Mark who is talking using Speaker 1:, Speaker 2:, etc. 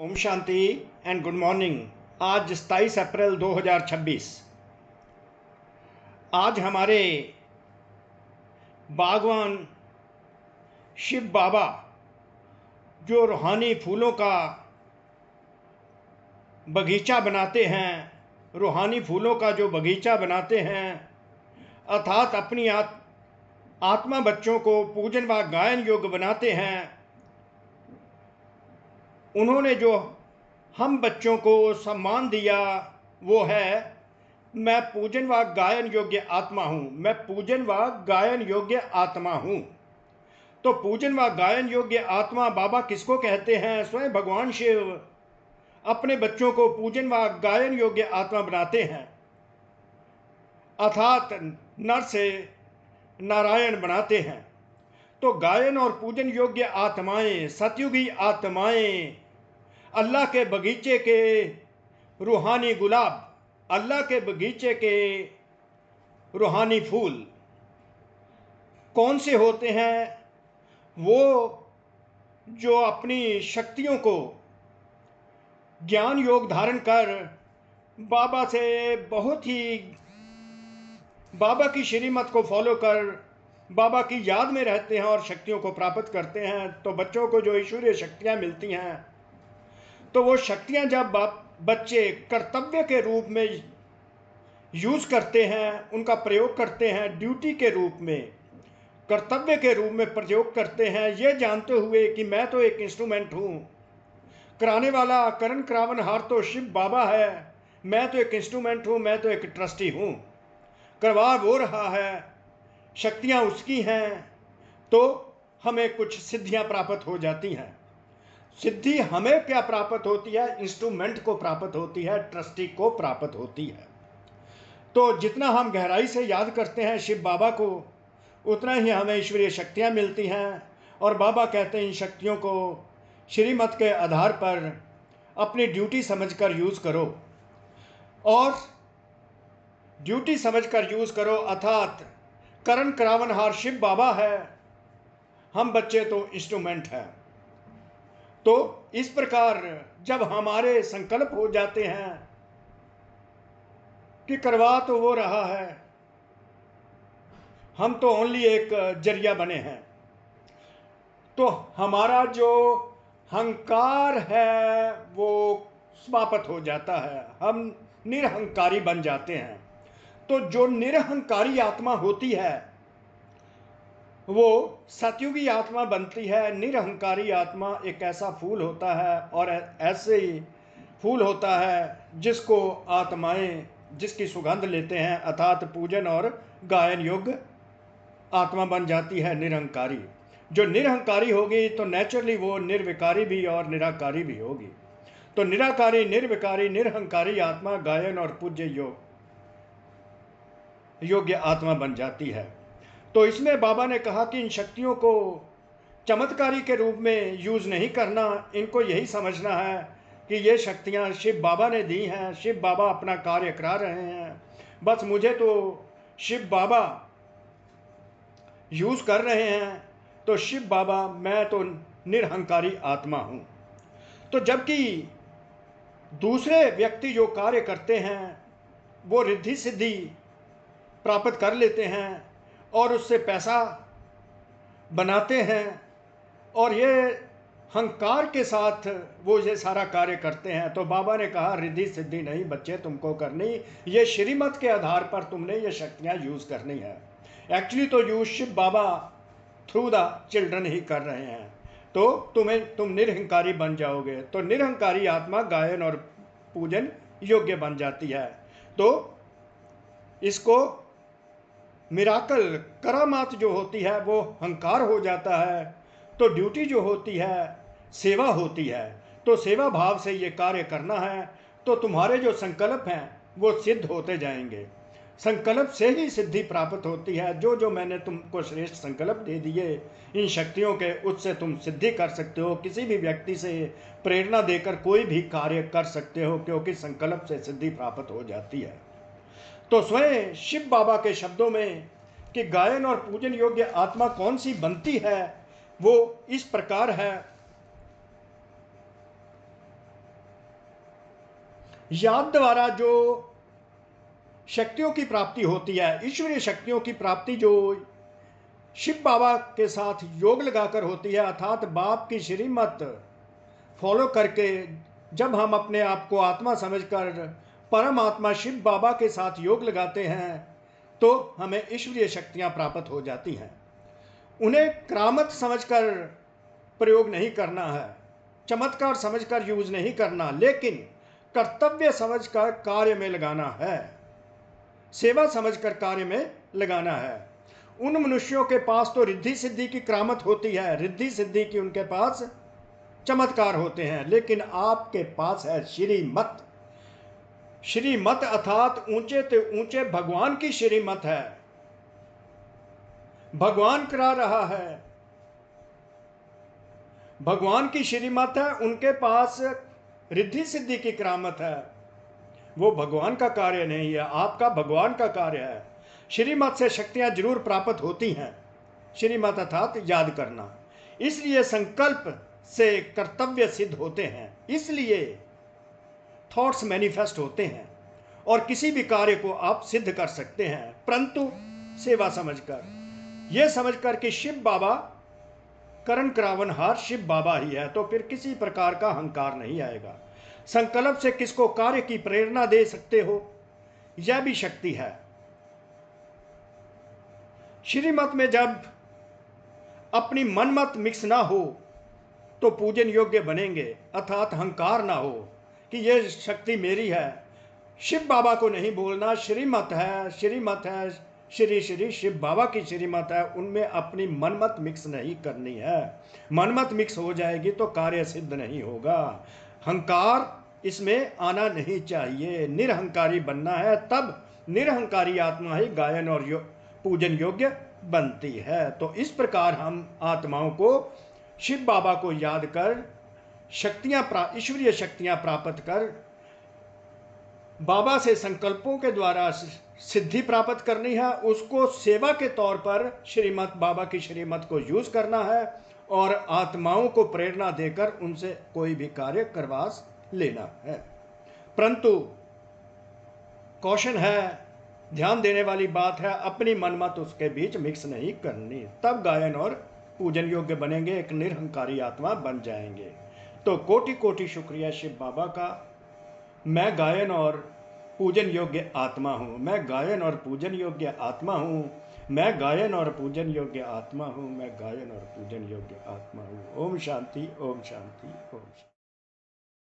Speaker 1: ओम शांति and good morning. आज 27 अप्रैल 2026। आज हमारे बागवान शिव बाबा जो रूहानी फूलों का बगीचा बनाते हैं, रूहानी फूलों का जो बगीचा बनाते हैं, अर्थात अपनी आत्मा बच्चों को पूजन व गायन योग्य बनाते हैं, उन्होंने जो हम बच्चों को सम्मान दिया वो है मैं पूजन व गायन योग्य आत्मा हूं। मैं पूजन व गायन योग्य आत्मा हूं। तो पूजन व गायन योग्य आत्मा बाबा किसको कहते हैं? स्वयं भगवान शिव अपने बच्चों को पूजन व गायन योग्य आत्मा बनाते हैं, अर्थात नर से नारायण बनाते हैं। तो गायन और पूजन योग्य आत्माएं, सतयुगी आत्माएं, अल्लाह के बगीचे के रूहानी गुलाब, अल्लाह के बगीचे के रूहानी फूल कौन से होते हैं? वो जो अपनी शक्तियों को ज्ञान योग धारण कर बाबा से बहुत ही बाबा की श्रीमत को फॉलो कर बाबा की याद में रहते हैं और शक्तियों को प्राप्त करते हैं। तो बच्चों को जो ईश्वरीय शक्तियां मिलती हैं, तो वो शक्तियां जब बच्चे कर्तव्य के रूप में यूज करते हैं, उनका प्रयोग करते हैं, ड्यूटी के रूप में, कर्तव्य के रूप में प्रयोग करते हैं, ये जानते हुए कि मैं तो एक इंस्ट्रूमेंट हूं, कराने वाला करण करावनहार तो शिव बाबा है, मैं तो एक इंस्ट्रूमेंट हूं, मैं तो एक ट्रस्टी हूं, करवा वो रहा है, शक्तियां उसकी हैं, तो हमें कुछ सिद्धियां प्राप्त हो जाती हैं। सिद्धि हमें क्या प्राप्त होती है? इंस्ट्रूमेंट को प्राप्त होती है, ट्रस्टी को प्राप्त होती है। तो जितना हम गहराई से याद करते हैं शिव बाबा को, उतना ही हमें ईश्वरीय शक्तियां मिलती हैं। और बाबा कहते हैं इन शक्तियों को श्रीमत के आधार पर अपनी ड्यूटी समझकर यूज करो, और ड्यूटी समझकर यूज करो, अर्थात करण करावनहार शिव बाबा है, हम बच्चे तो इंस्ट्रूमेंट हैं। तो इस प्रकार जब हमारे संकल्प हो जाते हैं कि करवा तो वो रहा है, हम तो ओनली एक जरिया बने हैं, तो हमारा जो हंकार है वो समाप्त हो जाता है, हम निरहंकारी बन जाते हैं। तो जो निरहंकारी आत्मा होती है वो सतयुगी आत्मा बनती है। निरहंकारी आत्मा एक ऐसा फूल होता है, और ऐसे ही फूल होता है जिसको आत्माएं जिसकी सुगंध लेते हैं, अर्थात पूजन और गायन योग्य आत्मा बन जाती है निरहंकारी। जो निरहंकारी होगी तो नेचुरली वो निर्विकारी भी और निराकारी भी होगी। तो निराकारी, निर्विकारी, निरहंकारी आत्मा गायन और पूज्य योग्य आत्मा बन जाती है। तो इसमें बाबा ने कहा कि इन शक्तियों को चमत्कारी के रूप में यूज नहीं करना, इनको यही समझना है कि ये शक्तियां शिव बाबा ने दी हैं, शिव बाबा अपना कार्य करा रहे हैं, बस मुझे तो शिव बाबा यूज कर रहे हैं। तो शिव बाबा, मैं तो निरहंकारी आत्मा हूं। तो जबकि दूसरे व्यक्ति जो कार्य करते हैं वो रिद्धि सिद्धि प्राप्त कर लेते हैं और उससे पैसा बनाते हैं, और ये हंकार के साथ वो ये सारा कार्य करते हैं। तो बाबा ने कहा रिद्धि सिद्धि नहीं बच्चे तुमको करनी, ये श्रीमत के आधार पर तुमने ये शक्तियां यूज करनी है। एक्चुअली तो use Shiv Baba through the children ही कर रहे हैं। तो तुम निरहंकारी बन जाओगे, तो निरहंकारी आत्मा गायन और पूजन योग्य बन जाती है। तो इसको मिराकल करामात जो होती है वो हंकार हो जाता है। तो ड्यूटी जो होती है सेवा होती है, तो सेवा भाव से ये कार्य करना है। तो तुम्हारे जो संकल्प हैं वो सिद्ध होते जाएंगे। संकल्प से ही सिद्धि प्राप्त होती है। जो जो मैंने तुमको श्रेष्ठ संकल्प दे दिए इन शक्तियों के, उससे तुम सिद्धि कर सकते हो। किसी भी व्यक्ति से प्रेरणा देकर कोई भी कार्य कर सकते हो, क्योंकि संकल्प से सिद्धि प्राप्त हो जाती है। तो स्वयं शिव बाबा के शब्दों में कि गायन और पूजन योग्य आत्मा कौन सी बनती है वो इस प्रकार है याद द्वारा जो शक्तियों की प्राप्ति होती है, ईश्वरीय शक्तियों की प्राप्ति जो शिव बाबा के साथ योग लगाकर होती है, अर्थात बाप की श्रीमत फॉलो करके जब हम अपने आप को आत्मा समझकर परमात्मा शिव बाबा के साथ योग लगाते हैं तो हमें ईश्वरीय शक्तियां प्राप्त हो जाती हैं। उन्हें करामत समझकर प्रयोग नहीं करना है, चमत्कार समझकर यूज नहीं करना, लेकिन कर्तव्य समझकर कार्य में लगाना है, सेवा समझकर कार्य में लगाना है। उन मनुष्यों के पास तो रिद्धि सिद्धि की करामत होती है, रिद्धि सिद्धि की उनके पास चमत्कार होते हैं, लेकिन आपके पास है श्रीमत। श्रीमत अर्थात ऊंचे ते ऊंचे भगवान की श्रीमत है, भगवान करा रहा है, भगवान की श्रीमत है, उनके पास रिद्धि सिद्धि की करामत है। वो भगवान का कार्य नहीं है, आपका भगवान का कार्य है। श्रीमत से शक्तियां जरूर प्राप्त होती हैं, श्रीमत अर्थात याद करना। इसलिए संकल्प से कर्तव्य सिद्ध होते हैं, इसलिए थॉट्स मैनिफेस्ट होते हैं और किसी भी कार्य को आप सिद्ध कर सकते हैं, परंतु सेवा समझकर, यह समझकर कि शिव बाबा करण करावनहार शिव बाबा ही है, तो फिर किसी प्रकार का अहंकार नहीं आएगा। संकल्प से किसको कार्य की प्रेरणा दे सकते हो, यह भी शक्ति है। श्रीमत में जब अपनी मनमत मिक्स ना हो तो पूजन योग्य बनेंगे, अर्थात अहंकार ना हो कि यह शक्ति मेरी है। शिव बाबा को नहीं बोलना, श्रीमत है, श्रीमत है, श्री श्री शिव बाबा की श्रीमत है, उनमें अपनी मनमत मिक्स नहीं करनी है। मनमत मिक्स हो जाएगी तो कार्य सिद्ध नहीं होगा। अहंकार इसमें आना नहीं चाहिए, निरहंकारी बनना है, तब निरहंकारी आत्मा ही गायन और पूजन योग्य बनती है। तो इस प्रकार हम आत्माओं को शिव बाबा को याद कर ईश्वरीय शक्तियां प्राप्त कर बाबा से संकल्पों के द्वारा सिद्धि प्राप्त करनी है, उसको सेवा के तौर पर श्रीमत बाबा की श्रीमत को यूज करना है और आत्माओं को प्रेरणा देकर उनसे कोई भी कार्य करवा लेना है। परंतु कौशन है, ध्यान देने वाली बात है, अपनी मनमत उसके बीच मिक्स नहीं करनी, तब गायन और पूजन योग्य बनेंगे, एक निरहंकारी आत्मा बन जाएंगे। तो कोटि कोटि शुक्रिया शिव बाबा का। मैं गायन और पूजन योग्य आत्मा हूँ, मैं गायन और पूजन योग्य आत्मा हूँ, मैं गायन और पूजन योग्य आत्मा हूँ, मैं गायन और पूजन योग्य आत्मा हूँ। ओम शांति, ओम शांति, ओम शांति।